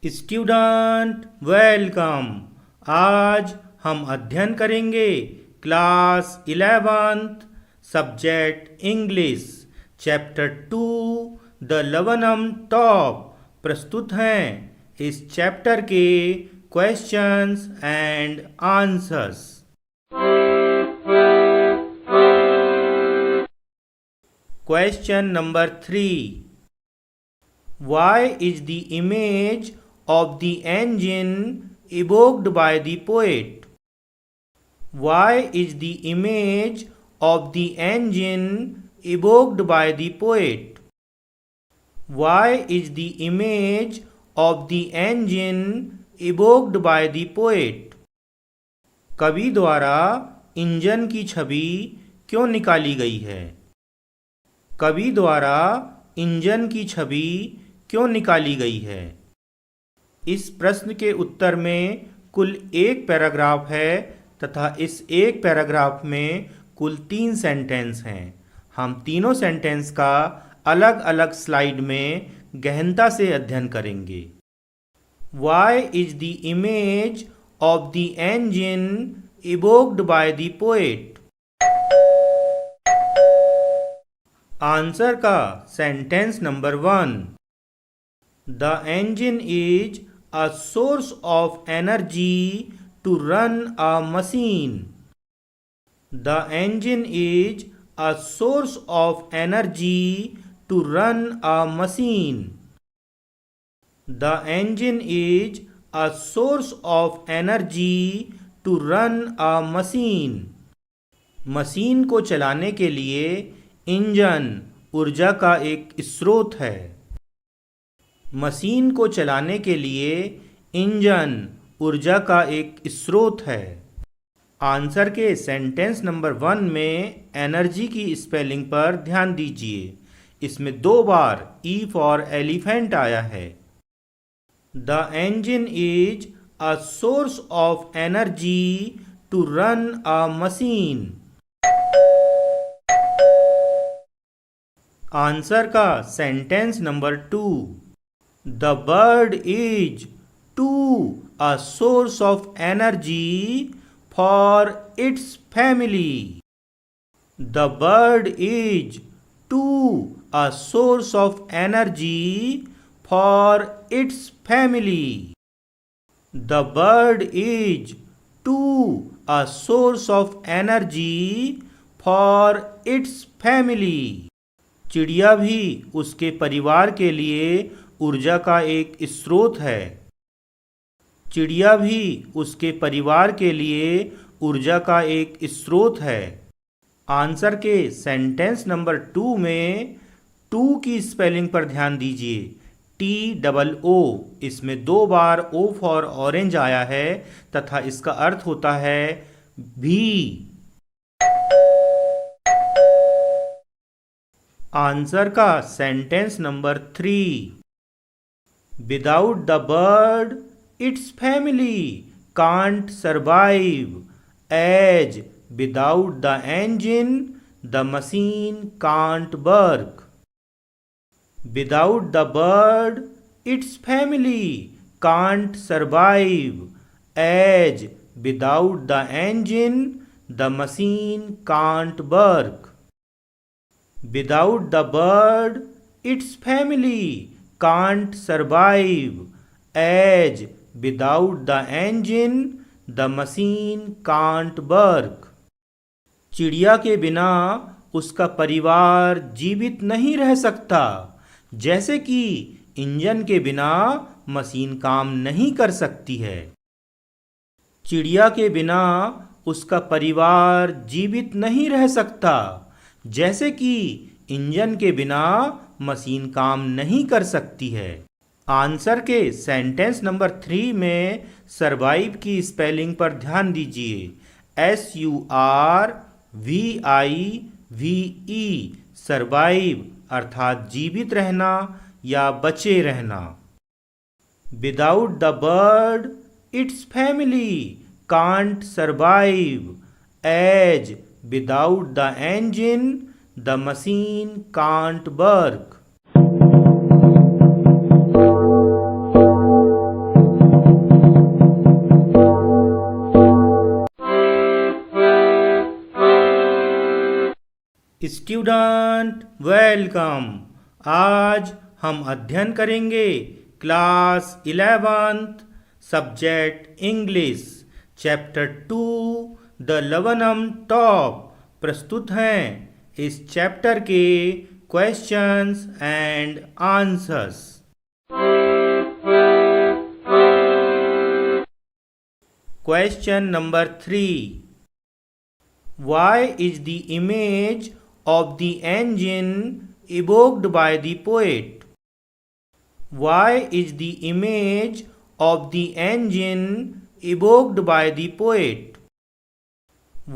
Student welcome. आज हम अध्ययन करेंगे class 11th subject English chapter 2 the laburnum top. प्रस्तुत हैं इस चैप्टर के questions and answers. Question number 3। Why is the image of the engine evoked by the poet? Why is the image of the engine evoked by the poet? Why is the image of the engine evoked by the poet? कवि द्वारा engine की छवि क्यों निकाली गई है? कवि द्वारा engine की छवि क्यों निकाली गई है? इस प्रश्न के उत्तर में कुल एक पैराग्राफ है तथा इस एक पैराग्राफ में कुल 3 सेंटेंस हैं। हम तीनों सेंटेंस का अलग अलग स्लाइड में गहनता से अध्ययन करेंगे। Why is the image of the engine evoked by the poet? Answer का sentence number 1। The engine is a source of energy to run a machine. The engine is a source of energy to run a machine. The engine is a source of energy to run a machine. Machine को चलाने के लिए engine ऊर्जा का एक स्रोत है। Machine को चलाने के लिए इंजन ऊर्जा का एक स्रोत है। आंसर के सेंटेंस नंबर 1 में एनर्जी की स्पेलिंग पर ध्यान दीजिए। इसमें 2 बार E फॉर एलिफेंट आया है। The engine is a source of energy to run a machine. Answer का sentence number 2। The bird is too a source of energy for its family. The bird is too a source of energy for its family. The bird is too a source of energy for its family. चिड़िया भी उसके परिवार के लिए ऊर्जा का एक स्रोत है। चिड़िया भी उसके परिवार के लिए ऊर्जा का एक स्रोत है। आंसर के सेंटेंस नंबर 2 में 2 की स्पेलिंग पर ध्यान दीजिए। TOO। इसमें 2 बार O फॉर ऑरेंज आया है तथा इसका अर्थ होता है भी। आंसर का sentence number 3। Without the bird its family can't survive as without the engine the machine can't work. Without the bird its family can't survive as without the engine the machine can't work. Without the bird, its family can't survive, as without the engine, the machine can't work. चिड़िया के बिना उसका परिवार जीवित नहीं रह सकता, जैसे कि इंजन के बिना मशीन काम नहीं कर सकती है। चिड़िया के बिना उसका परिवार जीवित नहीं रह सकता, जैसे कि इंजन के बिना मशीन काम नहीं कर सकती है। आंसर के सेंटेंस नंबर 3 में सरवाइव की स्पेलिंग पर ध्यान दीजिए। SURVIVE सरवाइव अर्थात जीवित रहना या बचे रहना। Without the bird its family can't survive as without the engine the machine can't work. Student welcome. आज हम अध्ययन करेंगे class 11th subject English chapter 2 the laburnum top. प्रस्तुत हैं इस चैप्टर के questions and answers. Question number 3. Why is the image of the engine evoked by the poet? Why is the image of the engine evoked by the poet?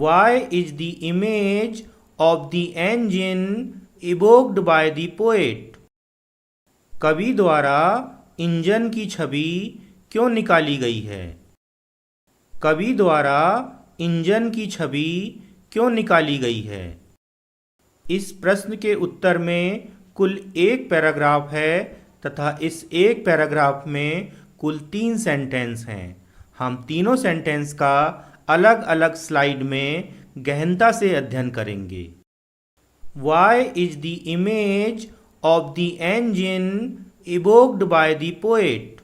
Why is the image of the engine evoked by the poet? कवि द्वारा engine की छवि क्यों निकाली गई है? कवि द्वारा engine की छवि क्यों निकाली गई है? इस प्रश्न के उत्तर में कुल एक पैराग्राफ है तथा इस एक पैराग्राफ में कुल 3 सेंटेंस हैं। हम तीनों सेंटेंस का अलग अलग स्लाइड में गहनता से अध्ययन करेंगे। Why is the image of the engine evoked by the poet?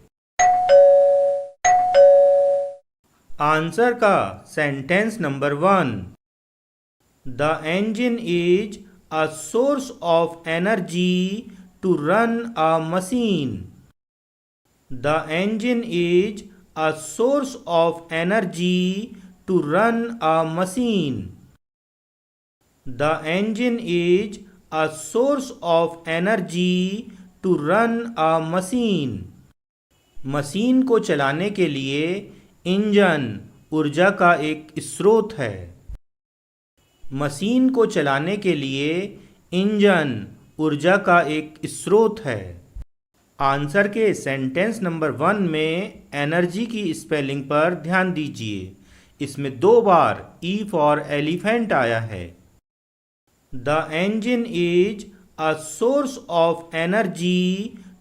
Answer का sentence number 1। The engine is a source of energy to run a machine. The engine is a source of energy to run a machine. The engine is a source of energy to run a machine. Machine को चलाने के लिए engine ऊर्जा का एक स्रोत है। Machine को चलाने के लिए इंजन ऊर्जा का एक स्रोत है। आंसर के सेंटेंस नंबर 1 में एनर्जी की स्पेलिंग पर ध्यान दीजिए। इसमें 2 बार E फॉर एलिफेंट आया है। The engine is a source of energy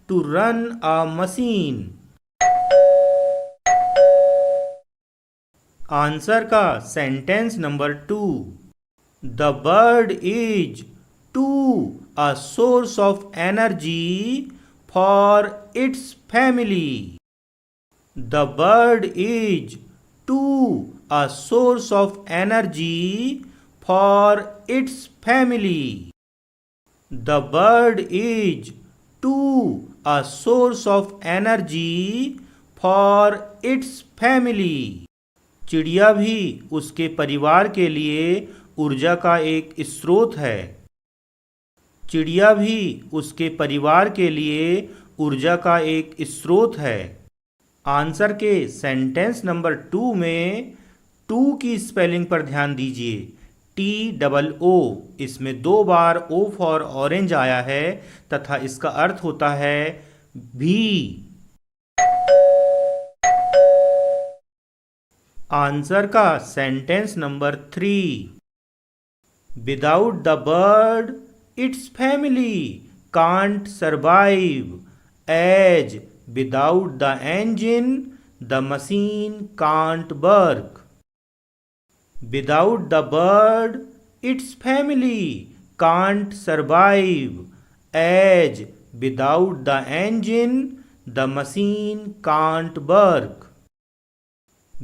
to run a machine. Answer का sentence number 2। The bird is too a source of energy for its family. The bird is too a source of energy for its family. The bird is too a source of energy for its family. चिड़िया भी उसके परिवार के लिए ऊर्जा का एक स्रोत है। चिड़िया भी उसके परिवार के लिए ऊर्जा का एक स्रोत है। आंसर के सेंटेंस नंबर 2 में 2 की स्पेलिंग पर ध्यान दीजिए। TOO, इसमें 2 बार O फॉर ऑरेंज आया है तथा इसका अर्थ होता है भी। आंसर का sentence number 3। Without the bird its family can't survive as without the engine the machine can't work. Without the bird its family can't survive as without the engine the machine can't work.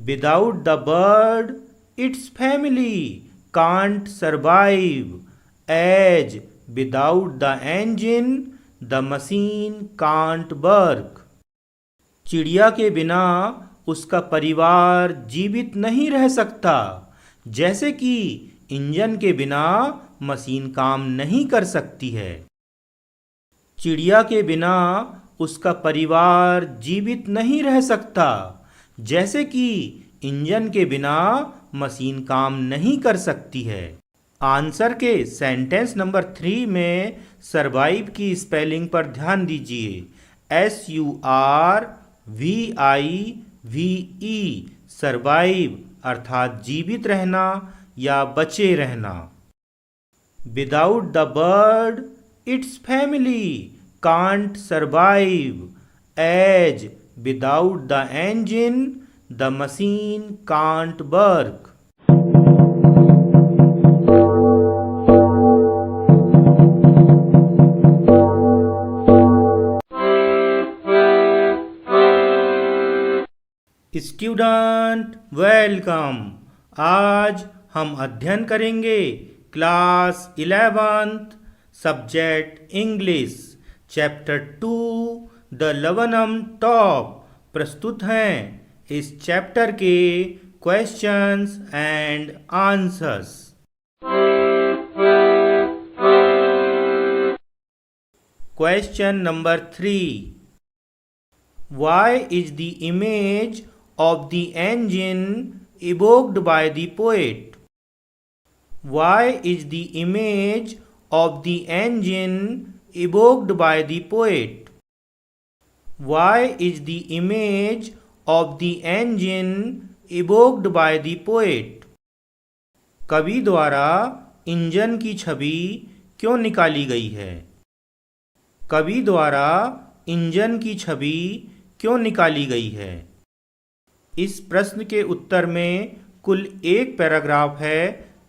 Without the bird, its family can't survive, as without the engine, the machine can't work. चिड़िया के बिना उसका परिवार जीवित नहीं रह सकता, जैसे कि इंजन के बिना मशीन काम नहीं कर सकती है। चिड़िया के बिना उसका परिवार जीवित नहीं रह सकता, जैसे कि इंजन के बिना मशीन काम नहीं कर सकती है। आंसर के सेंटेंस नंबर 3 में सरवाइव की स्पेलिंग पर ध्यान दीजिए। SURVIVE, सरवाइव अर्थात जीवित रहना या बचे रहना। Without the bird its family can't survive as without the engine the machine can't work. Student welcome. आज हम अध्ययन करेंगे class 11th subject English chapter 2 the laburnum top. प्रस्तुत हैं इस चैप्टर के questions and answers. Question number 3। Why is the image of the engine evoked by the poet? Why is the image of the engine evoked by the poet? Why is the image of the engine evoked by the poet? कवि द्वारा engine की छवि क्यों निकाली गई है? कवि द्वारा engine की छवि क्यों निकाली गई है? इस प्रश्न के उत्तर में कुल एक पैराग्राफ है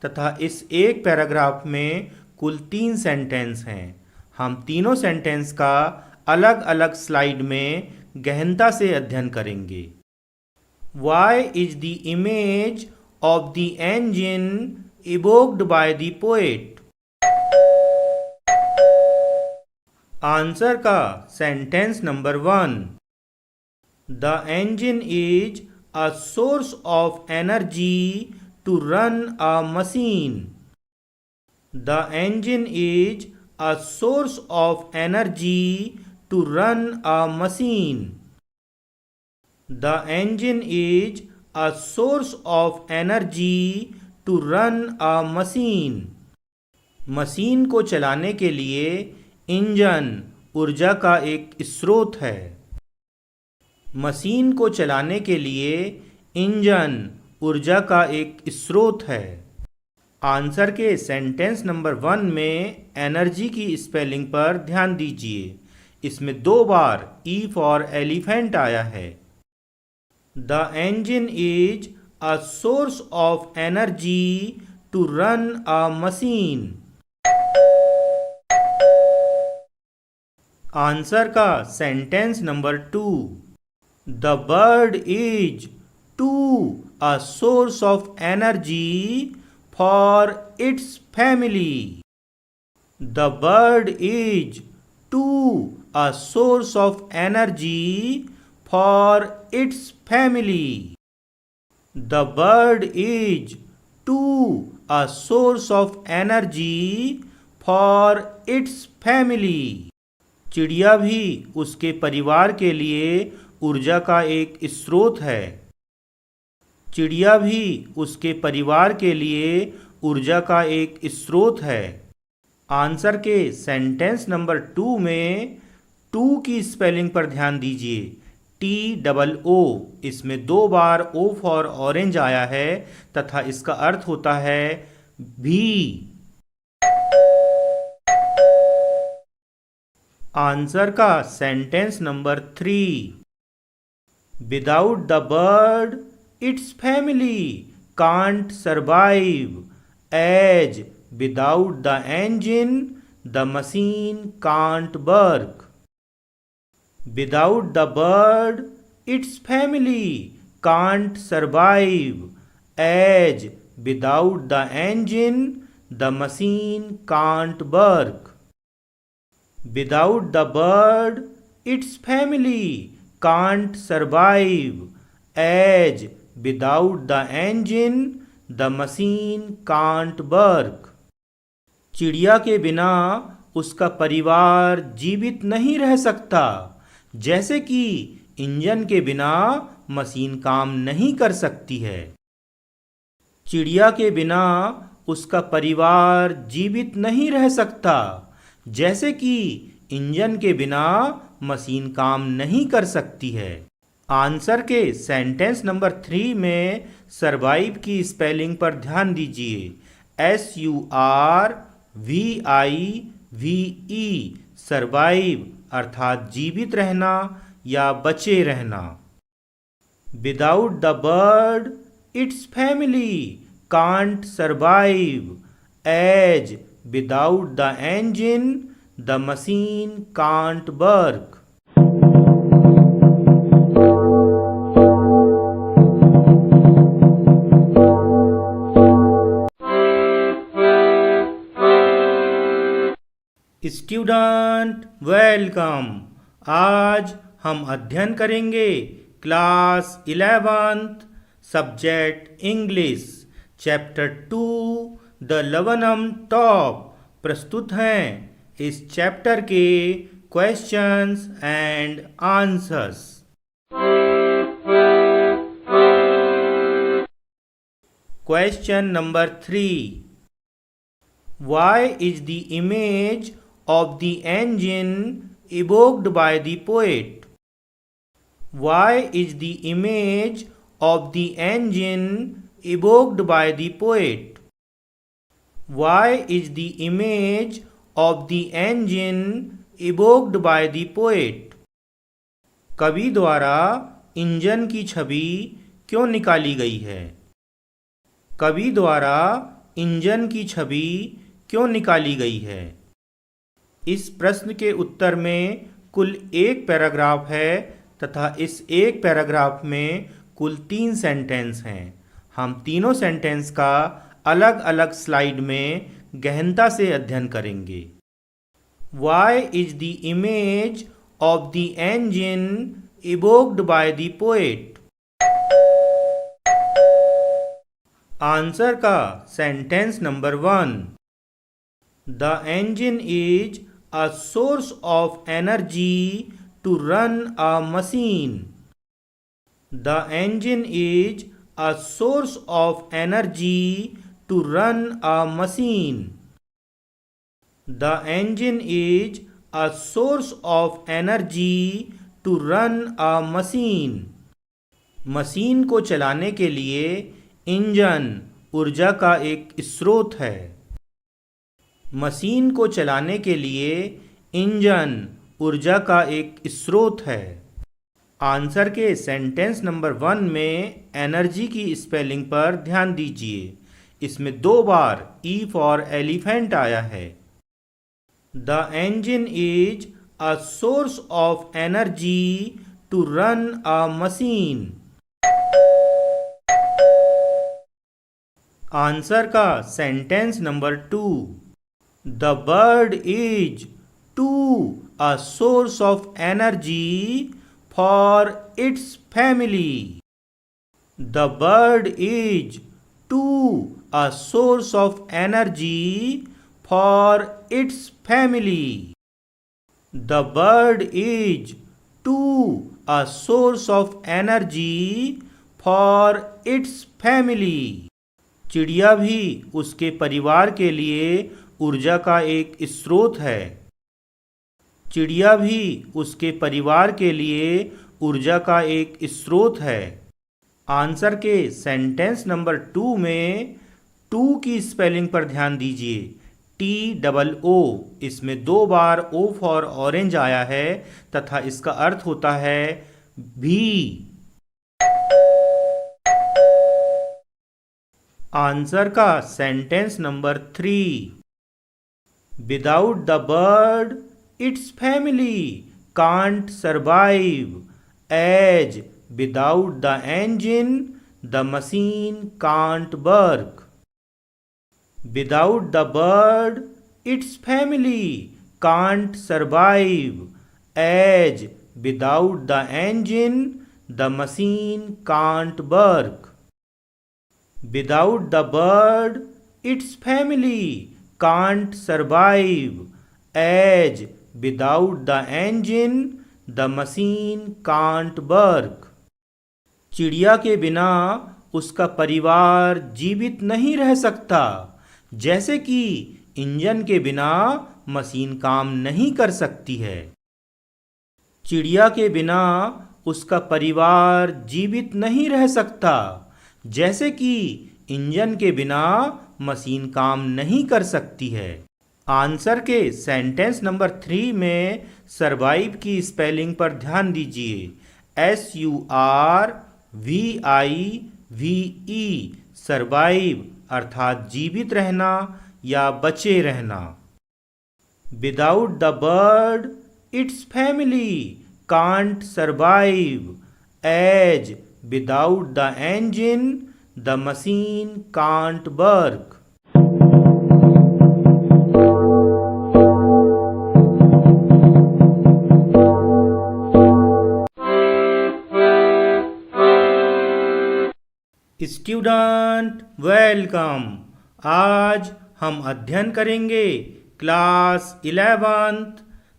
तथा इस एक पैराग्राफ में कुल 3 सेंटेंस हैं। हम तीनों सेंटेंस का अलग अलग स्लाइड में गहनता से अध्ययन करेंगे। Why is the image of the engine evoked by the poet? Answer का sentence number 1। The engine is a source of energy to run a machine. The engine is a source of energy to run a machine. The engine is a source of energy to run a machine. Machine को चलाने के लिए engine ऊर्जा का एक स्रोत है। Machine को चलाने के लिए इंजन ऊर्जा का एक स्रोत है। आंसर के सेंटेंस नंबर 1 में एनर्जी की स्पेलिंग पर ध्यान दीजिए। इसमें 2 बार E फॉर एलिफेंट आया है। The engine is a source of energy to run a machine. Answer का sentence number 2। The bird is too a source of energy for its family. The bird is too a source of energy for its family. The bird is too a source of energy for its family. चिड़िया भी उसके परिवार के लिए ऊर्जा का एक स्रोत है। चिड़िया भी उसके परिवार के लिए ऊर्जा का एक स्रोत है। आंसर के सेंटेंस नंबर 2 में 2 की स्पेलिंग पर ध्यान दीजिए। TOO इसमें 2 बार O फॉर ऑरेंज आया है तथा इसका अर्थ होता है भी। आंसर का sentence number 3। Without the bird its family can't survive as without the engine the machine can't work. Without the bird its family can't survive as without the engine the machine can't work. Without the bird, its family can't survive, as without the engine, the machine can't work. चिड़िया के बिना उसका परिवार जीवित नहीं रह सकता, जैसे कि इंजन के बिना मशीन काम नहीं कर सकती है। चिड़िया के बिना उसका परिवार जीवित नहीं रह सकता, जैसे कि इंजन के बिना मशीन काम नहीं कर सकती है। आंसर के सेंटेंस नंबर 3 में सरवाइव की स्पेलिंग पर ध्यान दीजिए। SURVIVE सरवाइव अर्थात जीवित रहना या बचे रहना। Without the bird its family can't survive as without the engine the machine can't work. Student welcome. आज हम अध्ययन करेंगे class 11th subject English chapter 2 the laburnum top. प्रस्तुत हैं इस चैप्टर के questions and answers. Question number 3. Why is the image of the engine evoked by the poet? Why is the image of the engine evoked by the poet? Why is the image of the engine evoked by the poet? कवि द्वारा engine की छवि क्यों निकाली गई है? कवि द्वारा engine की छवि क्यों निकाली गई है? इस प्रश्न के उत्तर में कुल एक पैराग्राफ है तथा इस एक पैराग्राफ में कुल 3 सेंटेंस हैं। हम तीनों सेंटेंस का अलग अलग स्लाइड में गहनता से अध्ययन करेंगे। Why is the image of the engine evoked by the poet? Answer का sentence number 1। The engine is a source of energy to run a machine. The engine is a source of energy to run a machine. The engine is a source of energy to run a machine. Machine को चलाने के लिए engine ऊर्जा का एक स्रोत है। Machine को चलाने के लिए इंजन ऊर्जा का एक स्रोत है। आंसर के सेंटेंस नंबर 1 में एनर्जी की स्पेलिंग पर ध्यान दीजिए। इसमें 2 बार E फॉर एलिफेंट आया है। The engine is a source of energy to run a machine. Answer का sentence number 2। The bird is too a source of energy for its family. The bird is too a source of energy for its family. The bird is too a source of energy for its family. चिड़िया भी उसके परिवार के लिए ऊर्जा का एक स्रोत है। चिड़िया भी उसके परिवार के लिए ऊर्जा का एक स्रोत है। आंसर के सेंटेंस नंबर 2 में 2 की स्पेलिंग पर ध्यान दीजिए। TOO, इसमें 2 बार O फॉर ऑरेंज आया है तथा इसका अर्थ होता है भी। आंसर का sentence number 3। Without the bird its family can't survive as without the engine the machine can't work. Without the bird its family can't survive as without the engine the machine can't work. Without the bird, its family can't survive, as without the engine, the machine can't work. चिड़िया के बिना उसका परिवार जीवित नहीं रह सकता, जैसे कि इंजन के बिना मशीन काम नहीं कर सकती है। चिड़िया के बिना उसका परिवार जीवित नहीं रह सकता, जैसे कि इंजन के बिना मशीन काम नहीं कर सकती है। आंसर के सेंटेंस नंबर 3 में सरवाइव की स्पेलिंग पर ध्यान दीजिए। SURVIVE सरवाइव अर्थात जीवित रहना या बचे रहना। Without the bird its family can't survive as without the engine the machine can't work. Student welcome. आज हम अध्ययन करेंगे class 11th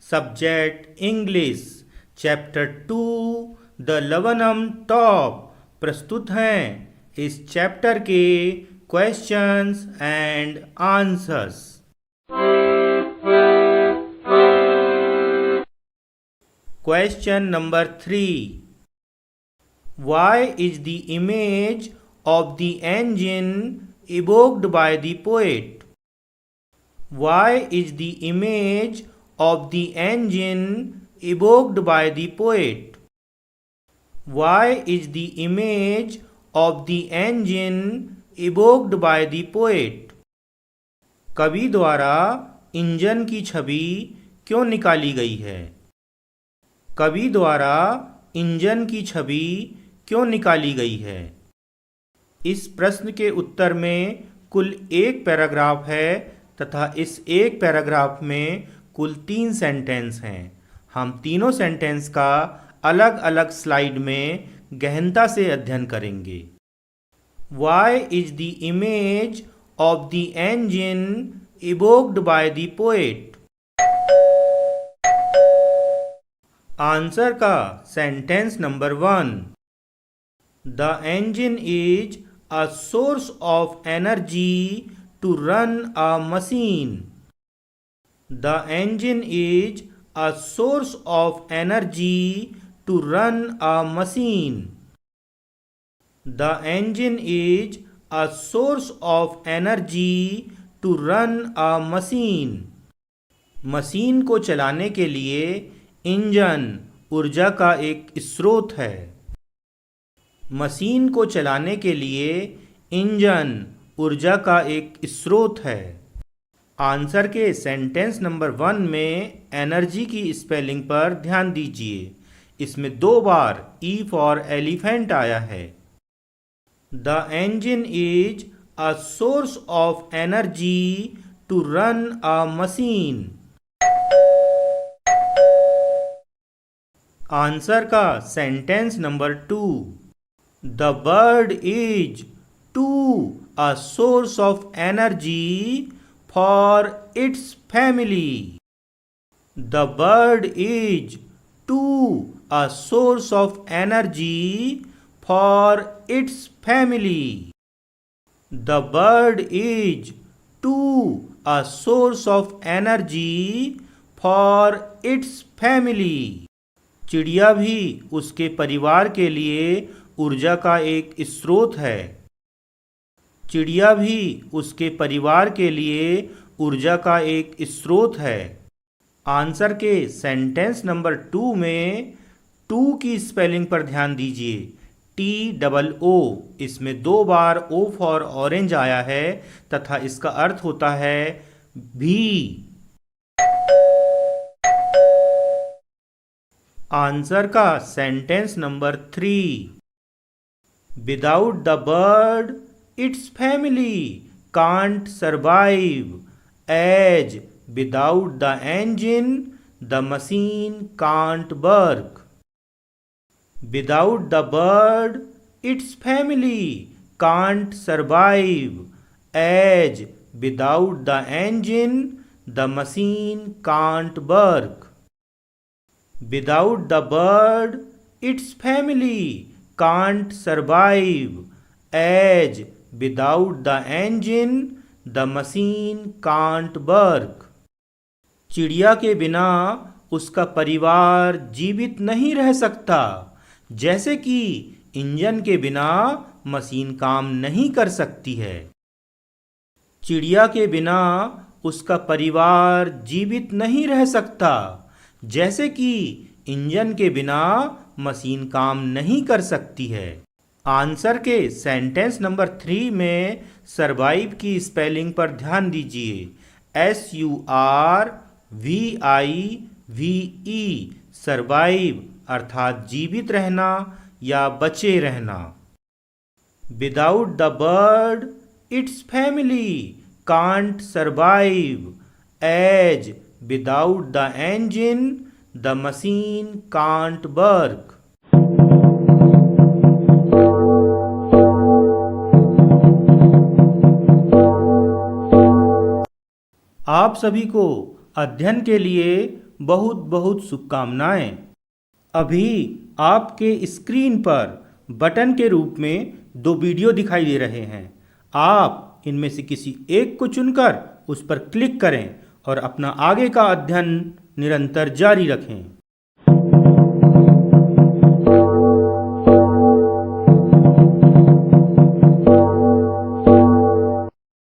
subject English chapter 2 the laburnum top. प्रस्तुत हैं इस चैप्टर के questions and answers. Question number 3। Why is the image of the engine evoked by the poet? Why is the image of the engine evoked by the poet? Why is the image of the engine evoked by the poet? कवि द्वारा engine की छवि क्यों निकाली गई है? कवि द्वारा engine की छवि क्यों निकाली गई है? इस प्रश्न के उत्तर में कुल एक पैराग्राफ है तथा इस एक पैराग्राफ में कुल 3 सेंटेंस हैं। हम तीनों सेंटेंस का अलग अलग स्लाइड में गहनता से अध्ययन करेंगे। Why is the image of the engine evoked by the poet? Answer का sentence number 1। The engine is a source of energy to run a machine. The engine is a source of energy to run a machine. The engine is a source of energy to run a machine. Machine को चलाने के लिए engine ऊर्जा का एक स्रोत है। Machine को चलाने के लिए इंजन ऊर्जा का एक स्रोत है। आंसर के सेंटेंस नंबर 1 में एनर्जी की स्पेलिंग पर ध्यान दीजिए। इसमें 2 बार E फॉर एलिफेंट आया है। The engine is a source of energy to run a machine. Answer का sentence number 2। The bird is too a source of energy for its family. The bird is too a source of energy for its family. The bird is too a source of energy for its family. चिड़िया भी उसके परिवार के लिए ऊर्जा का एक स्रोत है। चिड़िया भी उसके परिवार के लिए ऊर्जा का एक स्रोत है। आंसर के सेंटेंस नंबर 2 में 2 की स्पेलिंग पर ध्यान दीजिए। TOO, इसमें 2 बार O फॉर ऑरेंज आया है तथा इसका अर्थ होता है भी। आंसर का sentence number 3। Without the bird its family can't survive as without the engine the machine can't work. Without the bird its family can't survive as without the engine the machine can't work. Without the bird, its family can't survive, as without the engine, the machine can't work. चिड़िया के बिना उसका परिवार जीवित नहीं रह सकता, जैसे कि इंजन के बिना मशीन काम नहीं कर सकती है। चिड़िया के बिना उसका परिवार जीवित नहीं रह सकता, जैसे कि इंजन के बिना मशीन काम नहीं कर सकती है। आंसर के सेंटेंस नंबर 3 में सरवाइव की स्पेलिंग पर ध्यान दीजिए। SURVIVE, सरवाइव अर्थात जीवित रहना या बचे रहना। Without the bird its family can't survive as without the engine the machine can't work. आप सभी को अध्ययन के लिए बहुत बहुत शुभकामनाएं। अभी आपके स्क्रीन पर बटन के रूप में 2 वीडियो दिखाई दे रहे हैं। आप इनमें से किसी एक को चुनकर उस पर क्लिक करें और अपना आगे का अध्ययन निरंतर जारी रखें।